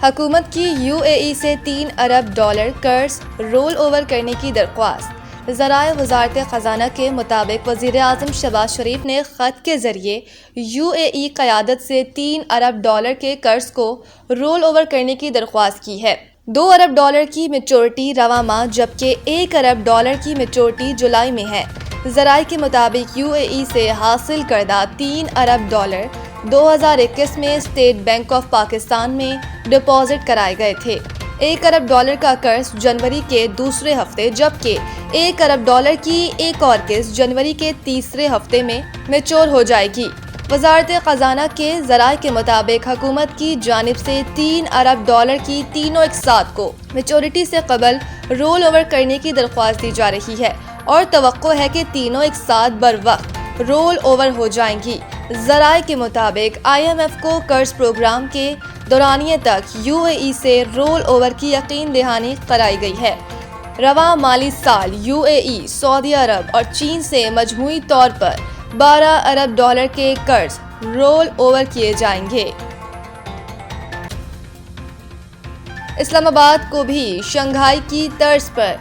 حکومت کی UAE سے $3 ارب قرض رول اوور کرنے کی درخواست۔ ذرائع وزارت خزانہ کے مطابق وزیر اعظم شہباز شریف نے خط کے ذریعے UAE قیادت سے $3 ارب کے قرض کو رول اوور کرنے کی درخواست کی ہے۔ $2 ارب کی میچورٹی رواں ماہ جبکہ $1 ارب کی میچورٹی جولائی میں ہے۔ ذرائع کے مطابق UAE سے حاصل کردہ $3 ارب 2021 میں اسٹیٹ بینک آف پاکستان میں ڈپازٹ کرائے گئے تھے۔ $1 ارب کا قرض جنوری کے دوسرے ہفتے جبکہ $1 ارب کی ایک اور قسط جنوری کے تیسرے ہفتے میں میچور ہو جائے گی۔ وزارت خزانہ کے ذرائع کے مطابق حکومت کی جانب سے $3 ارب کی تینوں اقساط کو میچورٹی سے قبل رول اوور کرنے کی درخواست دی جا رہی ہے اور توقع ہے کہ تینوں اقساط بروقت رول اوور ہو جائیں گی۔ ذرائع کے مطابق IMF کو قرض پروگرام کے دورانیے تک UAE سے رول اوور کی یقین دہانی کرائی گئی ہے۔ رواں مالی سال UAE، سعودی عرب اور چین سے مجموعی طور پر $12 ارب کے قرض رول اوور کیے جائیں گے۔ اسلام آباد کو بھی شنگھائی کی طرز پر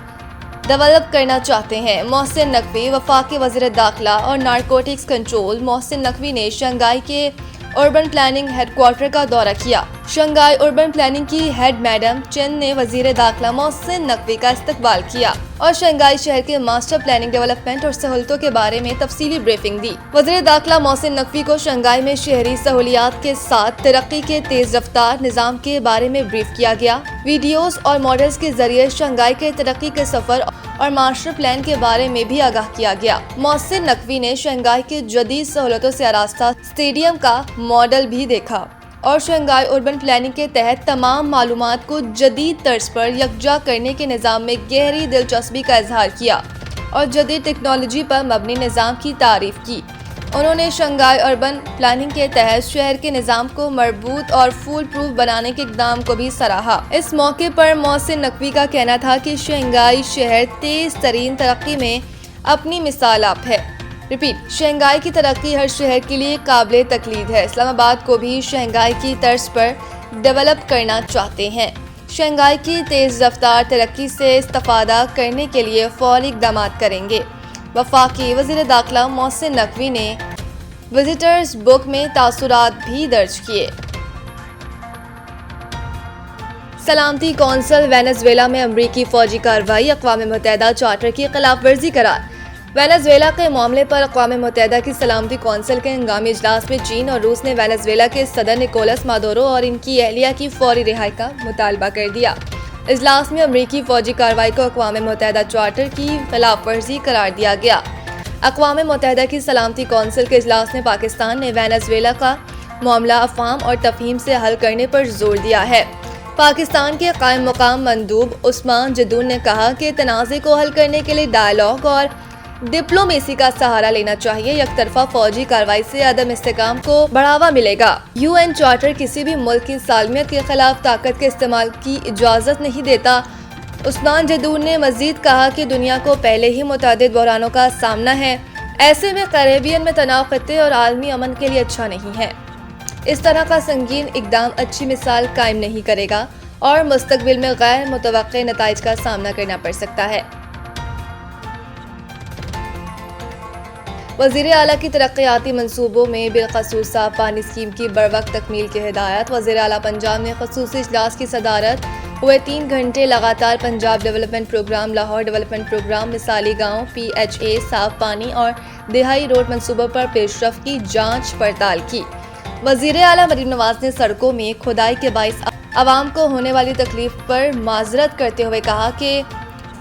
ڈیولپ کرنا چاہتے ہیں۔ محسن نقوی۔ وفاقی وزیر داخلہ اور نارکوٹکس کنٹرول محسن نقوی نے شنگھائی کے اربن پلاننگ ہیڈ کوارٹر کا دورہ کیا۔ شنگھائی اربن پلاننگ کی ہیڈ میڈم چن نے وزیر داخلہ محسن نقوی کا استقبال کیا اور شنگھائی شہر کے ماسٹر پلاننگ ڈیولپمنٹ اور سہولتوں کے بارے میں تفصیلی بریفنگ دی۔ وزیر داخلہ محسن نقوی کو شنگھائی میں شہری سہولیات کے ساتھ ترقی کے تیز رفتار نظام کے بارے میں بریف کیا گیا۔ ویڈیوز اور ماڈلز کے ذریعے شنگھائی کے ترقی کے سفر اور ماسٹر پلان کے بارے میں بھی آگاہ کیا گیا۔ محسن نقوی نے شنگھائی کے جدید سہولتوں سے آراستہ اسٹیڈیم کا ماڈل بھی دیکھا اور شنگھائی اربن پلاننگ کے تحت تمام معلومات کو جدید طرز پر یکجا کرنے کے نظام میں گہری دلچسپی کا اظہار کیا اور جدید ٹیکنالوجی پر مبنی نظام کی تعریف کی۔ انہوں نے شنگھائی اربن پلاننگ کے تحت شہر کے نظام کو مربوط اور فول پروف بنانے کے اقدام کو بھی سراہا۔ اس موقع پر محسن نقوی کا کہنا تھا کہ شنگھائی شہر تیز ترین ترقی میں اپنی مثال آپ ہے۔ شنگھائی کی ترقی ہر شہر کے لیے قابل تقلید ہے۔ اسلام آباد کو بھی شنگھائی کی طرز پر ڈیولپ کرنا چاہتے ہیں۔ شنگھائی کی تیز رفتار ترقی سے استفادہ کرنے کے لیے فوری اقدامات کریں گے۔ وفاقی وزیر داخلہ محسن نقوی نے وزٹرز بک میں تاثرات بھی درج کیے۔ سلامتی کونسل وینزویلا میں امریکی فوجی کارروائی، اقوام متحدہ چارٹر کی خلاف ورزی قرار۔ وینزویلا کے معاملے پر اقوام متحدہ کی سلامتی کونسل کے ہنگامی اجلاس میں چین اور روس نے وینزویلا کے صدر نکولس مادورو اور ان کی اہلیہ کی فوری رہائی کا مطالبہ کر دیا۔ اجلاس میں امریکی فوجی کارروائی کو اقوام متحدہ چارٹر کی خلاف ورزی قرار دیا گیا۔ اقوام متحدہ کی سلامتی کونسل کے اجلاس میں پاکستان نے وینزویلا کا معاملہ افہام اور تفہیم سے حل کرنے پر زور دیا ہے۔ پاکستان کے قائم مقام مندوب عثمان جدون نے کہا کہ تنازع کو حل کرنے کے لیے ڈائیلاگ اور ڈپلومیسی کا سہارا لینا چاہیے۔ یک طرفہ فوجی کارروائی سے عدم استحکام کو بڑھاوا ملے گا۔ UN چارٹر کسی بھی ملک کی سالمیت کے خلاف طاقت کے استعمال کی اجازت نہیں دیتا۔ عثمان جدون نے مزید کہا کہ دنیا کو پہلے ہی متعدد بحرانوں کا سامنا ہے، ایسے میں کیریبین میں تناؤ خطے اور عالمی امن کے لیے اچھا نہیں ہے۔ اس طرح کا سنگین اقدام اچھی مثال قائم نہیں کرے گا اور مستقبل میں غیر متوقع نتائج کا سامنا کرنا پڑ سکتا ہے۔ وزیر اعلیٰ کی ترقیاتی منصوبوں میں بالخصوص صاف پانی اسکیم کی بروقت تکمیل کی ہدایت۔ وزیر اعلیٰ پنجاب نے خصوصی اجلاس کی صدارت ہوئے 3 گھنٹے لگاتار Punjab development programme, Lahore development programme, مثالی گاؤں PHA، صاف پانی اور دہائی روڈ منصوبوں پر پیش رفت کی جانچ پڑتال کی۔ وزیر اعلیٰ مریم نواز نے سڑکوں میں کھدائی کے باعث عوام کو ہونے والی تکلیف پر معذرت کرتے ہوئے کہا کہ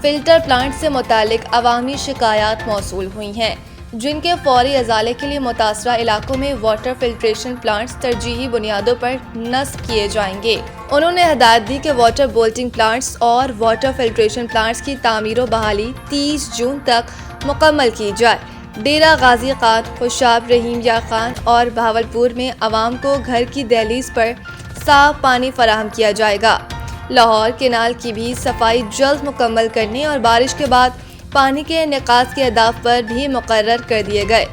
فلٹر پلانٹ سے متعلق عوامی شکایات موصول ہوئی ہیں، جن کے فوری ازالے کے لیے متاثرہ علاقوں میں واٹر فلٹریشن پلانٹس ترجیحی بنیادوں پر نصب کیے جائیں گے۔ انہوں نے ہدایت دی کہ واٹر بولٹنگ پلانٹس اور واٹر فلٹریشن پلانٹس کی تعمیر و بحالی 30 جون تک مکمل کی جائے۔ ڈیرہ غازی خان، خوشاب رحیم یا خان اور بہاولپور میں عوام کو گھر کی دہلیز پر صاف پانی فراہم کیا جائے گا۔ لاہور کینال کی بھی صفائی جلد مکمل کرنے اور بارش کے بعد پانی کے نکاس کے اہداف پر بھی مقرر کر دیے گئے۔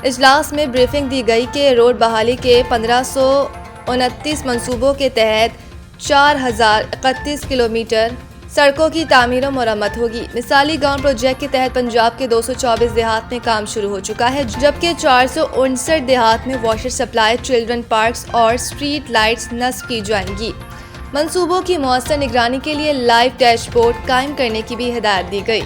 اجلاس میں بریفنگ دی گئی کہ روڈ بحالی کے 1529 منصوبوں کے تحت 4031 کلومیٹر سڑکوں کی تعمیر و مرمت ہوگی۔ مثالی گاؤں پروجیکٹ کے تحت پنجاب کے 224 دیہات میں کام شروع ہو چکا ہے، جبکہ 459 دیہات میں واٹر سپلائی، چلڈرن پارکس اور اسٹریٹ لائٹس نصب کی جائیں گی۔ منصوبوں کی مؤثر نگرانی کے لیے لائیو ڈیش بورڈ قائم کرنے کی بھی ہدایت دی گئی۔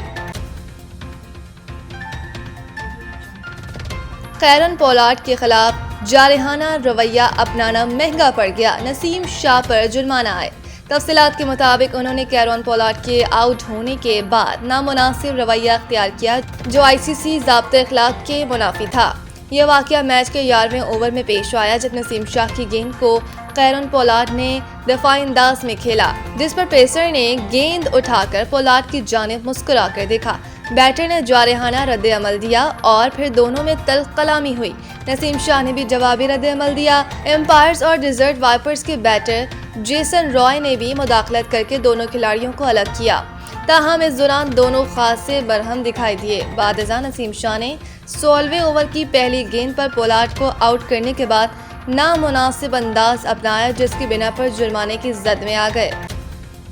خیرن پولارڈ کے خلاف جارحانہ رویہ اپنانا مہنگا پڑ گیا، نسیم شاہ پر جرمانہ عائد۔ تفصیلات کے مطابق انہوں نے کیرون پولارڈ کے آؤٹ ہونے کے بعد نامناسب رویہ اختیار کیا، جو ICC ضابطۂ اخلاق کے منافی تھا۔ یہ واقعہ میچ کے 11ویں اوور میں پیش آیا، جب نسیم شاہ کی گیند کو کیرون پولارڈ نے دفاعی انداز میں کھیلا، جس پر پیسر نے گیند اٹھا کر پولارڈ کی جانب مسکرا کر دیکھا۔ بیٹر نے جارحانہ رد عمل دیا اور پھر دونوں میں تلخ کلامی ہوئی۔ نسیم شاہ نے بھی جوابی رد عمل دیا۔ امپائرز اور ڈیزرٹ وائپرز کے بیٹر جیسن رائے نے بھی مداخلت کر کے دونوں کھلاڑیوں کو الگ کیا، تاہم اس دوران دونوں خاصے برہم دکھائی دیے۔ بعد ازاں نسیم شاہ نے 16ویں اوور کی پہلی گیند پر پولارڈ کو آؤٹ کرنے کے بعد نامناسب انداز اپنایا، جس کی بنا پر جرمانے کی زد میں آ گئے۔